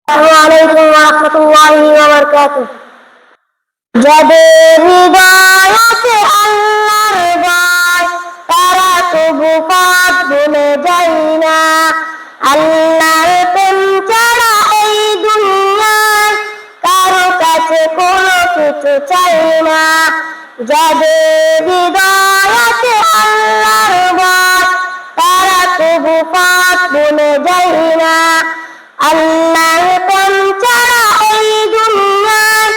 আলাইকুম ওয়া রাহমাতুল্লাহি ওয়া বারাকাতুহু। যাদের হৃদয়ে আল্লাহর ভয়, তারা তবু পথ ভুলে যায় না। আল্লাহর প্রেম ছাড়া এই দুনিয়ায় কারো কাছে কোনো কিছু চাই না। যাদের হৃদয়ে আল্লাহর ভয়, তারা তবু পথ ভুলে যায় না। আল্লাহর প্রেম ছাড়া এই দুনিয়ায়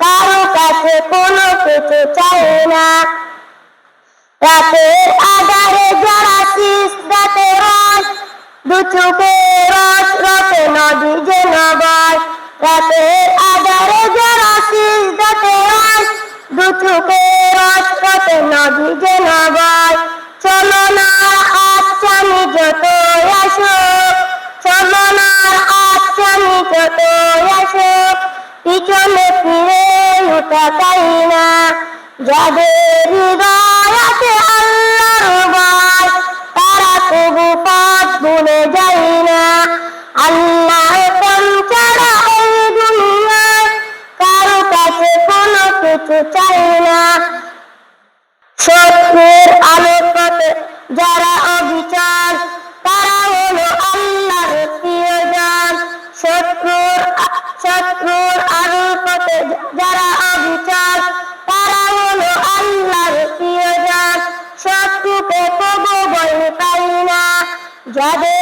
কারো কাছে কোনো কিছু চাই না। রাতের আধারে যারা সিজদাতে রয়, দু চোখের রসরতে নদী যেন বয়। রাতের আধারে যারা সিজদাতে রয়, দু চোখের রসরতে নদী যেন বয়। চলো না আচ্ছানি যতই আসুক, চলো না আচ্ছানি যতই আসুক, পিছনে ফিরে তাকাই না। যাদের হৃদয়ে আল্লাহর ভয়, তারা তবু পথ ভুলে যায় না। আল্লাহর প্রেম ছাড়া এই দুনিয়ায় কারো কাছে কোনো কিছু চাই না। শত্রুর আলোকতে যারা অবিচার, তারা হলো আল্লাহর প্রিয়জন। শত্রুর আলোকতে যারা অবিচার, তারা হলো আল্লাহর প্রিয়জন। শত্রুকে তবু ভয় পাই না। যাদের